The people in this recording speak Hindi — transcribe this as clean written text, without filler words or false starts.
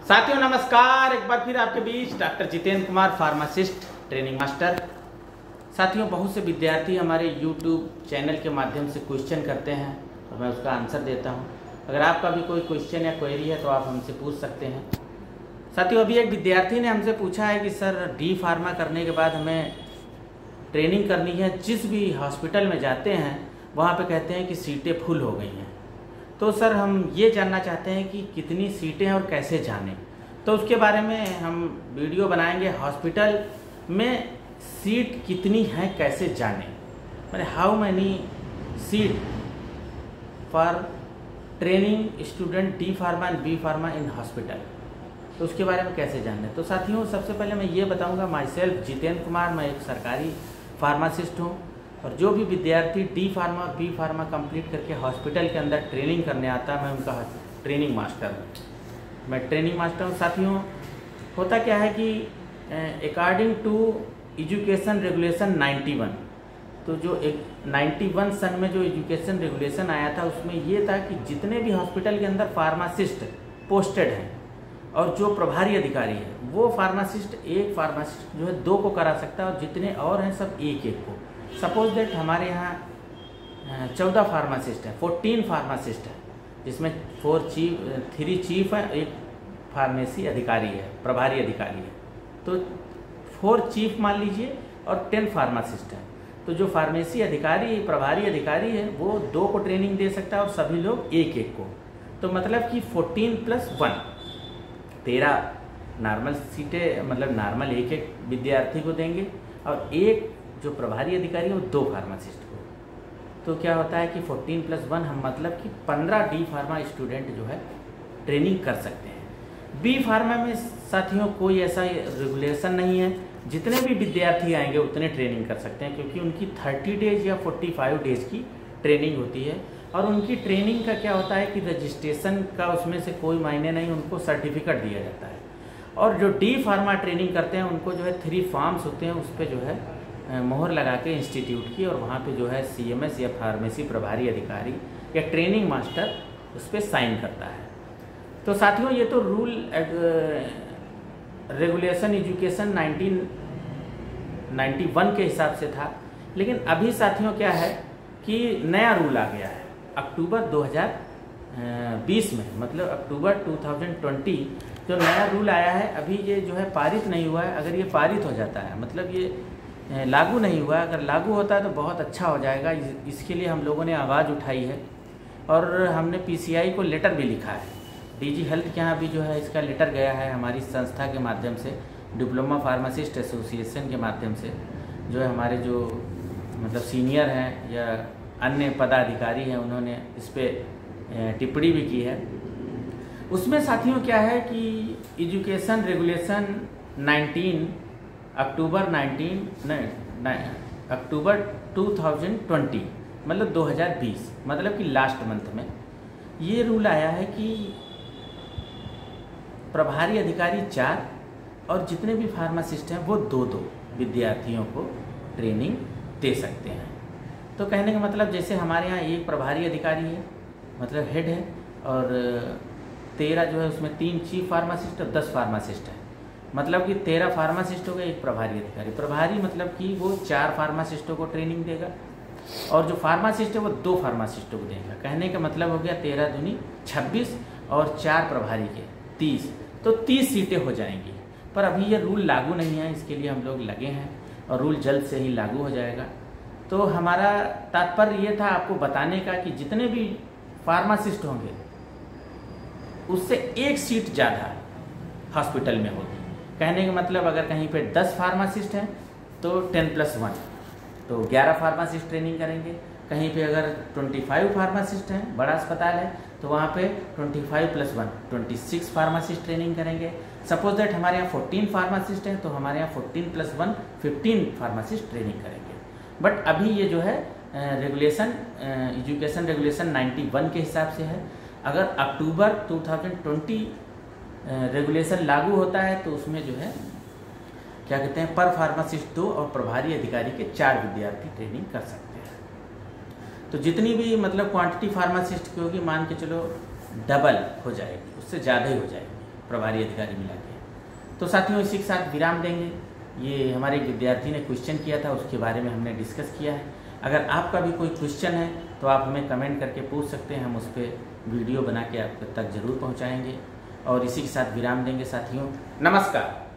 साथियों नमस्कार, एक बार फिर आपके बीच doctor Jitendra Kumar, pharmacist, training master. साथियों, बहुत से विद्यार्थी हमारे YouTube चैनल के माध्यम से क्वेश्चन करते हैं और मैं उसका आंसर देता हूं। अगर आपका भी कोई क्वेश्चन या क्वेरी है तो आप हमसे पूछ सकते हैं। साथियों, अभी एक विद्यार्थी ने हमसे पूछा है कि सर डी फार्मा करने के बाद हमें ट्रेनिंग करनी है, जिस भी हॉस्पिटल में जाते हैं वहाँ पे कहते हैं कि सीटें फुल हो गई हैं। तो सर हम ये जानना चाहते हैं कि कितनी सीटें हैं और कैसे जानें। तो उसके बारे में हम वीडियो बनाएंगे। हॉस्पिटल में सीट कितनी है कैसे जानें, मैंने how many seat for training student D pharma and B pharma in hospital, तो उसके बारे में कैसे जानें। तो साथियों, सबसे पहले मैं ये बताऊंगा, माई सेल्फ जितेंद्र कुमार, मैं एक सरकारी फार्मासिस्ट हूँ और जो भी विद्यार्थी डी फार्मा और बी फार्मा कंप्लीट करके हॉस्पिटल के अंदर ट्रेनिंग करने आता है, मैं उनका ट्रेनिंग मास्टर हूँ। मैं ट्रेनिंग मास्टर हूँ। साथियों, होता क्या है कि अकॉर्डिंग टू एजुकेशन रेगुलेशन 91, तो जो एक 91 सन में जो एजुकेशन रेगुलेशन आया था उसमें ये था कि जितने भी हॉस्पिटल के अंदर फार्मासिस्ट पोस्टेड हैं और जो प्रभारी अधिकारी है वो फार्मासिस्ट, एक फार्मासिस्ट जो है 2 को करा सकता है और जितने और हैं सब एक को। सपोज दैट हमारे यहाँ 14 फार्मासिस्ट हैं, 14 फार्मासिस्ट हैं, जिसमें 3 चीफ है, एक फार्मेसी अधिकारी है, प्रभारी अधिकारी है, तो 4 चीफ मान लीजिए और 10 फार्मासिस्ट हैं। तो जो फार्मेसी अधिकारी, प्रभारी अधिकारी है वो 2 को ट्रेनिंग दे सकता है और सभी लोग एक को। तो मतलब कि 14 + 1 13 नॉर्मल सीटें, मतलब नॉर्मल एक विद्यार्थी को देंगे और एक जो प्रभारी अधिकारी है वो 2 फार्मासिस्ट को। तो क्या होता है कि 14 + 1 हम मतलब कि 15 डी फार्मा स्टूडेंट जो है ट्रेनिंग कर सकते हैं। बी फार्मा में साथियों कोई ऐसा रेगुलेशन नहीं है, जितने भी विद्यार्थी आएंगे उतने ट्रेनिंग कर सकते हैं, क्योंकि उनकी 30 डेज या 45 डेज की ट्रेनिंग होती है। और उनकी ट्रेनिंग का क्या होता है कि रजिस्ट्रेशन का उसमें से कोई मायने नहीं, उनको सर्टिफिकेट दिया जाता है। और जो डी फार्मा ट्रेनिंग करते हैं उनको जो है 3 फॉर्म्स होते हैं, उस पर जो है मोहर लगा के इंस्टीट्यूट की, और वहाँ पे जो है CMS या फार्मेसी प्रभारी अधिकारी या ट्रेनिंग मास्टर उस पर साइन करता है। तो साथियों, ये तो रूल रेगुलेशन एजुकेशन 1991 के हिसाब से था, लेकिन अभी साथियों क्या है कि नया रूल आ गया है अक्टूबर 2020 में, मतलब अक्टूबर 2020 जो नया रूल आया है। अभी ये जो है पारित नहीं हुआ है। अगर ये पारित हो जाता है, मतलब ये लागू नहीं हुआ, अगर लागू होता है तो बहुत अच्छा हो जाएगा। इसके लिए हम लोगों ने आवाज़ उठाई है और हमने PCI को लेटर भी लिखा है। DG हेल्थ के यहाँ भी जो है इसका लेटर गया है हमारी संस्था के माध्यम से, डिप्लोमा फार्मासिस्ट एसोसिएशन के माध्यम से, जो है हमारे जो मतलब सीनियर हैं या अन्य पदाधिकारी हैं, उन्होंने इस पर टिप्पणी भी की है। उसमें साथियों क्या है कि एजुकेशन रेगुलेशन 19 अक्टूबर 2020 मतलब 2020, मतलब कि लास्ट मंथ में ये रूल आया है कि प्रभारी अधिकारी 4 और जितने भी फार्मासिस्ट हैं वो 2 विद्यार्थियों को ट्रेनिंग दे सकते हैं। तो कहने का मतलब जैसे हमारे यहाँ एक प्रभारी अधिकारी है, मतलब हेड है, और 13 जो है उसमें 3 चीफ फार्मासिस्ट और 10 फार्मासिस्ट हैं, मतलब कि 13 फार्मासिस्ट हो गए, एक प्रभारी अधिकारी। प्रभारी मतलब कि वो 4 फार्मासिस्टों को ट्रेनिंग देगा और जो फार्मासिस्ट है वो 2 फार्मासिस्टों को देगा। कहने का मतलब हो गया 13 दूनी 26 और 4 प्रभारी के 30, तो 30 सीटें हो जाएंगी। पर अभी ये रूल लागू नहीं है, इसके लिए हम लोग लगे हैं और रूल जल्द से ही लागू हो जाएगा। तो हमारा तात्पर्य ये था आपको बताने का कि जितने भी फार्मासिस्ट होंगे उससे 1 सीट ज़्यादा हॉस्पिटल में होगी। कहने का मतलब अगर कहीं पे 10 फार्मासिस्ट हैं तो 10 + 1, तो 11 फार्मासिस्ट ट्रेनिंग करेंगे। कहीं पे अगर 25 फार्मासिस्ट हैं, बड़ा अस्पताल है, तो वहाँ पे 25 + 1 26 फार्मासिस्ट ट्रेनिंग करेंगे। सपोज दैट हमारे यहाँ 14 फार्मासिस्ट हैं, तो हमारे यहाँ 14 + 1 15 फार्मासिस्ट ट्रेनिंग करेंगे। बट अभी ये जो है रेगुलेशन एजुकेशन रेगुलेशन 91 के हिसाब से है। अगर अक्टूबर 2020 रेगुलेशन लागू होता है तो उसमें जो है क्या कहते हैं, पर फार्मासिस्ट 2 और प्रभारी अधिकारी के 4 विद्यार्थी ट्रेनिंग कर सकते हैं। तो जितनी भी मतलब क्वांटिटी फार्मासिस्ट की होगी, मान के चलो डबल हो जाएगी, उससे ज़्यादा ही हो जाएगी। प्रभारी अधिकारी मिला के। तो साथियों इसी के साथ विराम देंगे। ये हमारे विद्यार्थी ने क्वेश्चन किया था, उसके बारे में हमने डिस्कस किया है। अगर आपका भी कोई क्वेश्चन है तो आप हमें कमेंट करके पूछ सकते हैं, हम उस पर वीडियो बना के आप तक ज़रूर पहुँचाएँगे। और इसी के साथ विराम देंगे साथियों, नमस्कार।